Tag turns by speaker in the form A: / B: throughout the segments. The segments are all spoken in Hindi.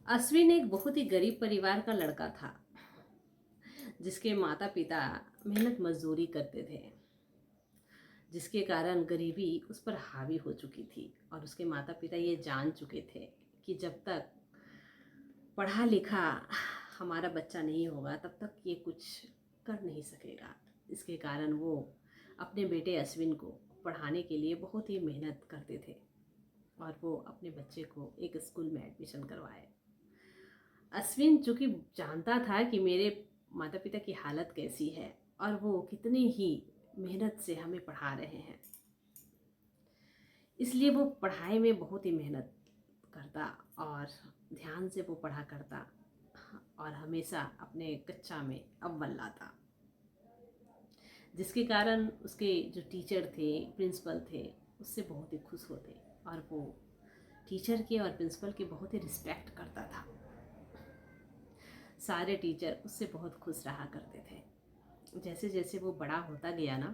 A: अश्विन एक बहुत ही गरीब परिवार का लड़का था, जिसके माता पिता मेहनत मजदूरी करते थे, जिसके कारण गरीबी उस पर हावी हो चुकी थी। और उसके माता पिता ये जान चुके थे कि जब तक पढ़ा लिखा हमारा बच्चा नहीं होगा तब तक ये कुछ कर नहीं सकेगा। इसके कारण वो अपने बेटे अश्विन को पढ़ाने के लिए बहुत ही मेहनत करते थे और वो अपने बच्चे को एक स्कूल में एडमिशन करवाए। अश्विन चूंकि जानता था कि मेरे माता पिता की हालत कैसी है और वो कितनी ही मेहनत से हमें पढ़ा रहे हैं, इसलिए वो पढ़ाई में बहुत ही मेहनत करता और ध्यान से वो पढ़ा करता और हमेशा अपने कक्षा में अव्वल लाता, जिसके कारण उसके जो टीचर थे, प्रिंसिपल थे, उससे बहुत ही खुश होते और वो टीचर के और प्रिंसिपल की बहुत ही रिस्पेक्ट करता था। सारे टीचर उससे बहुत खुश रहा करते थे। जैसे जैसे वो बड़ा होता गया ना,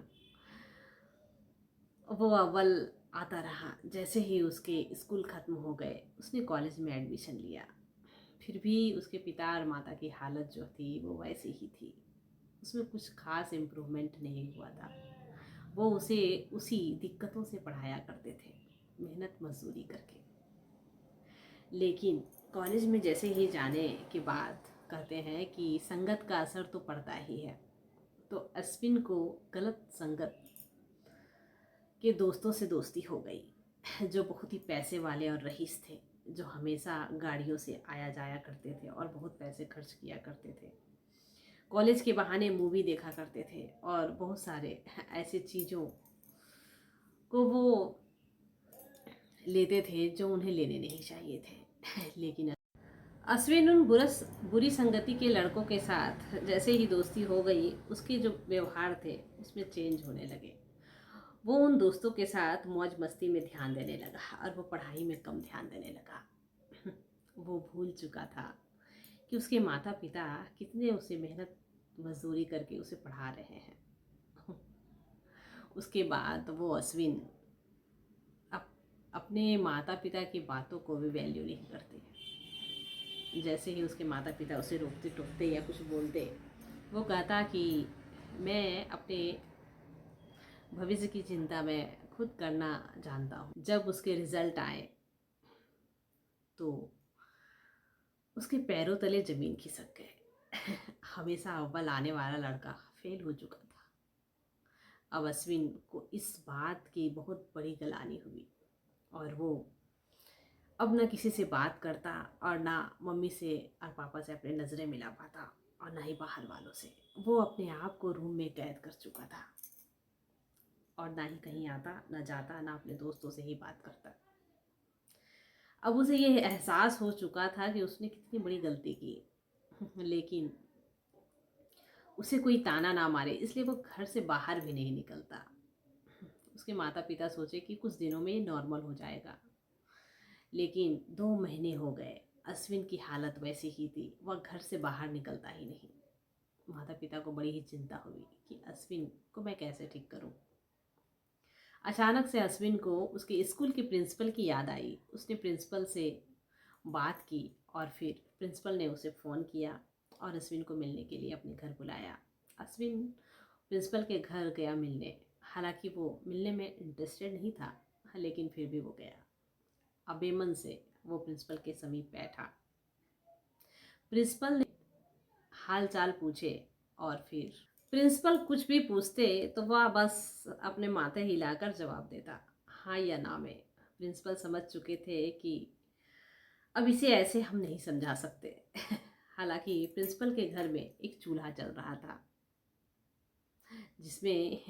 A: वो अव्वल आता रहा। जैसे ही उसके स्कूल ख़त्म हो गए, उसने कॉलेज में एडमिशन लिया। फिर भी उसके पिता और माता की हालत जो थी वो वैसी ही थी, उसमें कुछ खास इम्प्रूवमेंट नहीं हुआ था। वो उसे उसी दिक्कतों से पढ़ाया करते थे, मेहनत मजदूरी करके। लेकिन कॉलेज में जैसे ही जाने के बाद कहते हैं कि संगत का असर तो पड़ता ही है। तो अश्विन को गलत संगत के दोस्तों से दोस्ती हो गई, जो बहुत ही पैसे वाले और रईस थे, जो हमेशा गाड़ियों से आया जाया करते थे और बहुत पैसे खर्च किया करते थे। कॉलेज के बहाने मूवी देखा करते थे और बहुत सारे ऐसे चीज़ों को वो लेते थे जो उन्हें लेने नहीं चाहिए थे। लेकिन अश्विन उन बुरी संगति के लड़कों के साथ जैसे ही दोस्ती हो गई, उसके जो व्यवहार थे उसमें चेंज होने लगे। वो उन दोस्तों के साथ मौज मस्ती में ध्यान देने लगा और वो पढ़ाई में कम ध्यान देने लगा। वो भूल चुका था कि उसके माता पिता कितने उसे मेहनत मजदूरी करके उसे पढ़ा रहे हैं। उसके बाद वो अश्विन अप, अपने माता पिता की बातों को भी वैल्यू नहीं करते। जैसे ही उसके माता पिता उसे रोकते टोकते या कुछ बोलते, वो कहता कि मैं अपने भविष्य की चिंता मैं खुद करना जानता हूँ। जब उसके रिजल्ट आए तो उसके पैरों तले जमीन खिसक गए। हमेशा अव्वल आने वाला लड़का फेल हो चुका था। अब अश्विन को इस बात की बहुत बड़ी गलानी हुई और वो अब ना किसी से बात करता और ना मम्मी से और पापा से अपने नज़रें मिला पाता और ना ही बाहर वालों से। वो अपने आप को रूम में कैद कर चुका था और ना ही कहीं आता ना जाता, ना अपने दोस्तों से ही बात करता। अब उसे ये एहसास हो चुका था कि उसने कितनी बड़ी गलती की। लेकिन उसे कोई ताना ना मारे इसलिए वो घर से बाहर भी नहीं निकलता। उसके माता पिता सोचे कि कुछ दिनों में ये नॉर्मल हो जाएगा, लेकिन 2 महीने हो गए, अश्विन की हालत वैसी ही थी। वह घर से बाहर निकलता ही नहीं। माता पिता को बड़ी ही चिंता हुई कि अश्विन को मैं कैसे ठीक करूं। अचानक से अश्विन को उसके स्कूल के प्रिंसिपल की याद आई। उसने प्रिंसिपल से बात की और फिर प्रिंसिपल ने उसे फ़ोन किया और अश्विन को मिलने के लिए अपने घर बुलाया। अश्विन प्रिंसिपल के घर गया मिलने। हालांकि वो मिलने में इंटरेस्टेड नहीं था, लेकिन फिर भी वो गया। अबेमन से वो प्रिंसिपल के समीप बैठा। प्रिंसिपल ने हाल चाल पूछे और फिर प्रिंसिपल कुछ भी पूछते तो वह बस अपने माथे हिलाकर जवाब देता, हाँ या ना में। प्रिंसिपल समझ चुके थे कि अब इसे ऐसे हम नहीं समझा सकते। हालांकि प्रिंसिपल के घर में एक चूल्हा चल रहा था, जिसमें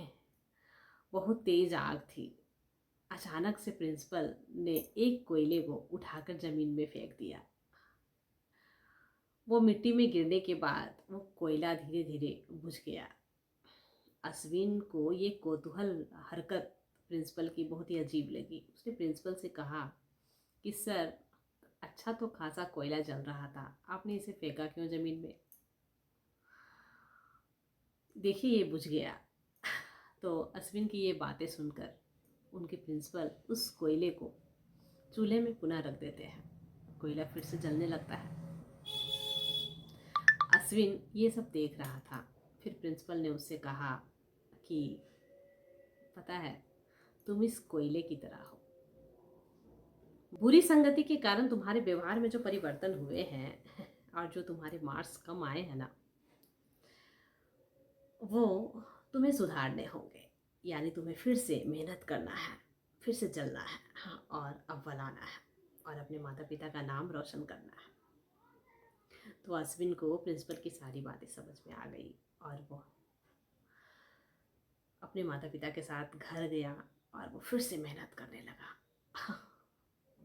A: बहुत तेज आग थी। अचानक से प्रिंसिपल ने एक कोयले को उठाकर जमीन में फेंक दिया। वो मिट्टी में गिरने के बाद वो कोयला धीरे धीरे बुझ गया। अश्विन को ये कौतूहल हरकत प्रिंसिपल की बहुत ही अजीब लगी। उसने प्रिंसिपल से कहा कि सर, अच्छा तो खासा कोयला जल रहा था, आपने इसे फेंका क्यों ज़मीन में? देखिए ये बुझ गया। तो अश्विन की ये बातें सुनकर उनके प्रिंसिपल उस कोयले को चूल्हे में पुनः रख देते हैं। कोयला फिर से जलने लगता है। अश्विन ये सब देख रहा था। फिर प्रिंसिपल ने उससे कहा कि पता है, तुम इस कोयले की तरह हो। बुरी संगति के कारण तुम्हारे व्यवहार में जो परिवर्तन हुए हैं और जो तुम्हारे मार्क्स कम आए हैं ना, वो तुम्हें सुधारने होंगे। यानी तुम्हें फिर से मेहनत करना है, फिर से जलना है, हाँ, और अव्वल आना है और अपने माता पिता का नाम रोशन करना है। तो अश्विन को प्रिंसिपल की सारी बातें समझ में आ गई और वो अपने माता पिता के साथ घर गया और वो फिर से मेहनत करने लगा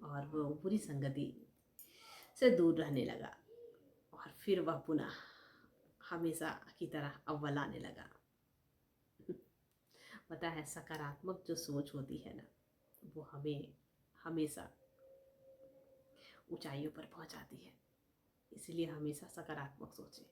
A: और वो बुरी संगति से दूर रहने लगा और फिर वह पुनः हमेशा की तरह अव्वल आने लगा। पता है, सकारात्मक जो सोच होती है ना, वो हमें हमेशा ऊंचाइयों पर पहुंचाती है। इसलिए हमेशा सकारात्मक सोचें।